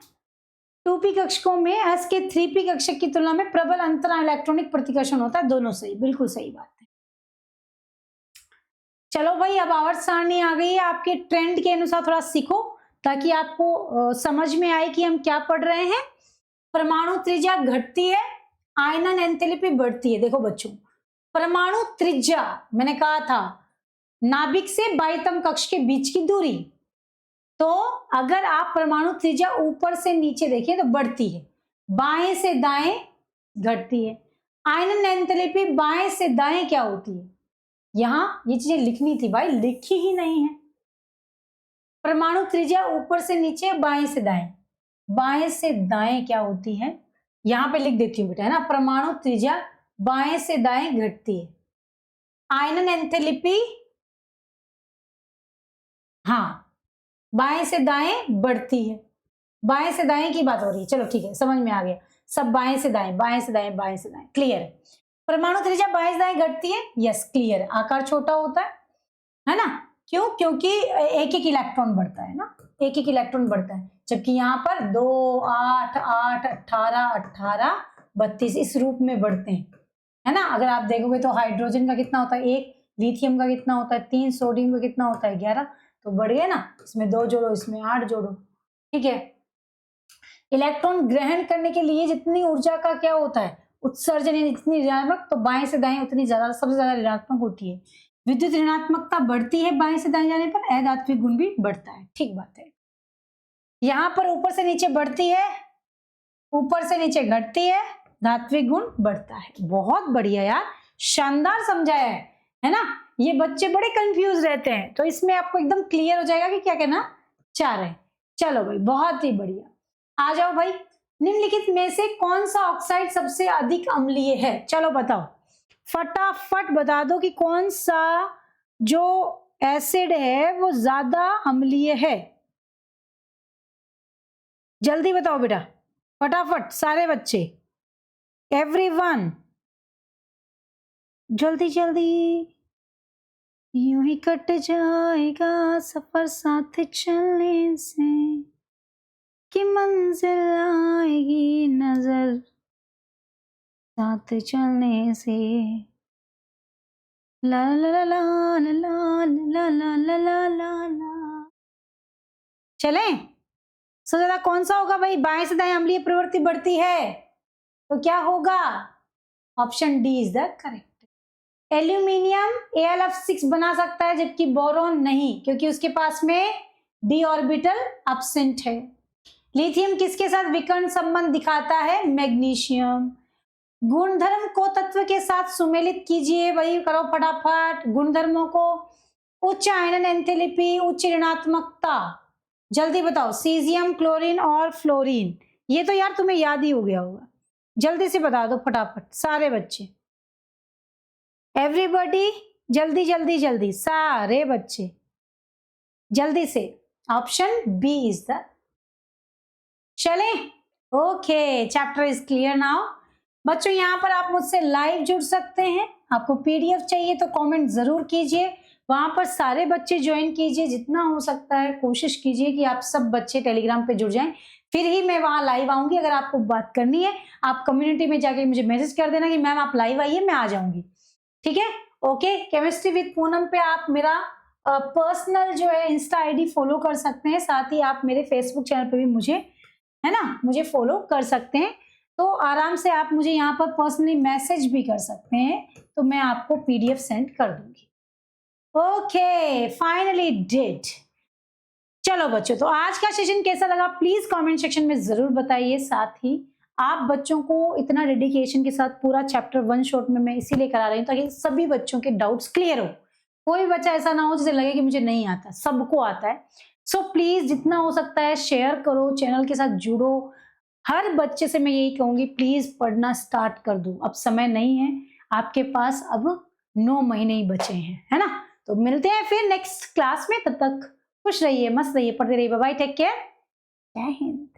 2p कक्षकों में s के 3p कक्षक की तुलना में प्रबल अंतरा इलेक्ट्रॉनिक प्रतिकर्षण होता है। दोनों सही, बिल्कुल सही बात है। चलो भाई, अब आवर्त सारणी आ गई है, आपके ट्रेंड के अनुसार थोड़ा सीखो ताकि आपको समझ में आए कि हम क्या पढ़ रहे हैं। परमाणु त्रिज्या घटती है, आयनन एंथैल्पी बढ़ती है। देखो बच्चों, परमाणु त्रिज्या मैंने कहा था नाभिक से बाह्यतम कक्ष के बीच की दूरी। तो अगर आप परमाणु त्रिज्या ऊपर से नीचे देखें तो बढ़ती है, बाएं से दाएं घटती है। आयनन एंथैल्पी बाएं से दाएं क्या होती है? यहां ये चीजें लिखनी थी भाई, लिखी ही नहीं है। परमाणु त्रिज्या ऊपर से नीचे, बाएं से दाएं। बाएं से दाएं क्या होती है? यहां पे लिख देती हूं बेटा, है ना। परमाणु त्रिज्या बाएं से दाएं घटती है। आयनन एंथैल्पी, हाँ, बाएं से दाएं बढ़ती है। बाएं से दाएं की बात हो रही है। चलो ठीक है, समझ में आ गया। सब बाएं से दाएं, बाएं से दाएं, बाएं से दाएं, क्लियर है। परमाणु त्रिज्या बाएं से दाएं घटती है, यस क्लियर है। आकार छोटा होता है ना। क्यों? क्योंकि एक एक इलेक्ट्रॉन बढ़ता है ना, एक एक इलेक्ट्रॉन बढ़ता है। जबकि यहाँ पर 2 8 8 18 18 32 इस रूप में बढ़ते हैं, है ना। अगर आप देखोगे तो हाइड्रोजन का कितना होता है? 1। लिथियम का कितना होता है? 3। सोडियम का कितना होता है? 11। तो बढ़ गया ना, इसमें 2 जोड़ो, इसमें 8 जोड़ो, ठीक है। इलेक्ट्रॉन ग्रहण करने के लिए जितनी ऊर्जा का क्या होता है? उत्सर्जन, जितनी ऋणात्मक, तो बाएं से दाएं उतनी ज्यादा, सबसे ज्यादा ऋणात्मक होती है। विद्युत ऋणात्मकता बढ़ती है बाएं से दाएं जाने पर, अधात्विक गुण भी बढ़ता है, ठीक बात है। यहां पर ऊपर से नीचे बढ़ती है, ऊपर से नीचे घटती है, धात्विक गुण बढ़ता है। बहुत बढ़िया यार, शानदार समझाया है ना। ये बच्चे बड़े कंफ्यूज रहते हैं, तो इसमें आपको एकदम क्लियर हो जाएगा कि क्या कहना चाह रहे हैं। चलो भाई, बहुत ही बढ़िया। आ जाओ भाई, निम्नलिखित में से कौन सा ऑक्साइड सबसे अधिक अम्लीय है? चलो बताओ, फटाफट बता दो कि कौन सा जो एसिड है वो ज्यादा अम्लीय है। जल्दी बताओ बेटा, फटाफट सारे बच्चे, एवरीवन, जल्दी जल्दी। यूं ही कट जाएगा सफर साथ चलने से, कि मंजिल आएगी नजर साथ चलने से। ला ला ला ला ला ला ला ला ला ला ला ला। चले, सबसे ज्यादा कौन सा होगा भाई? बाएं से दाएं अम्लीय प्रवृत्ति बढ़ती है तो क्या होगा? Option D is the correct. Aluminium AlF6 बना सकता है जबकि बोरॉन नहीं, क्योंकि उसके पास में d ऑर्बिटल एब्सेंट है। लिथियम किसके साथ विकर्ण संबंध दिखाता है? मैग्नीशियम। गुणधर्म को तत्व के साथ सुमेलित कीजिए भाई, करो फटाफट गुणधर्मों को। उच्च आयनन एंथैल्पी, उच्च ऋणात्मकता, जल्दी बताओ। सीजियम, क्लोरीन और फ्लोरीन। ये तो यार तुम्हें याद ही हो गया होगा, जल्दी से बता दो फटाफट सारे बच्चे, एवरीबॉडी, जल्दी जल्दी जल्दी सारे बच्चे, जल्दी से। Option B is the. चले, okay, chapter is clear now. बच्चों यहाँ पर आप मुझसे लाइव जुड़ सकते हैं। आपको पीडीएफ चाहिए तो कमेंट जरूर कीजिए, वहां पर सारे बच्चे ज्वाइन कीजिए। जितना हो सकता है कोशिश कीजिए कि आप सब बच्चे टेलीग्राम पे जुड़ जाएं, फिर ही मैं वहां लाइव आऊंगी। अगर आपको बात करनी है, आप कम्युनिटी में जाके मुझे मैसेज कर देना कि मैम आप लाइव आइए, मैं आ जाऊंगी, ठीक है। ओके, केमिस्ट्री विद पूनम पे आप मेरा पर्सनल जो है इंस्टा आईडी फॉलो कर सकते हैं। साथ ही आप मेरे फेसबुक चैनल पे भी मुझे, है ना, मुझे फॉलो कर सकते हैं। तो आराम से आप मुझे यहाँ पर पर्सनली मैसेज भी कर सकते हैं, तो मैं आपको पीडीएफ सेंड कर दूंगी। Okay, finally did. चलो बच्चों, तो आज का सेशन कैसा लगा प्लीज कमेंट सेक्शन में जरूर बताइए। साथ ही आप बच्चों को इतना डेडिकेशन के साथ पूरा चैप्टर 1 शॉर्ट में मैं इसीलिए करा रही हूँ ताकि सभी बच्चों के डाउट्स क्लियर हो। कोई बच्चा ऐसा ना हो जिसे लगे कि मुझे नहीं आता, सबको आता है। सो प्लीज जितना हो सकता है शेयर करो, चैनल के साथ जुड़ो। हर बच्चे से मैं यही कहूंगी, प्लीज पढ़ना स्टार्ट कर दो। अब समय नहीं है आपके पास, अब 9 महीने ही बचे हैं, है ना। तो मिलते हैं फिर नेक्स्ट क्लास में, तब तक खुश रहिए, मस्त रहिए, पढ़ते रहिए। बाय बाय, टेक केयर, जय हिंद।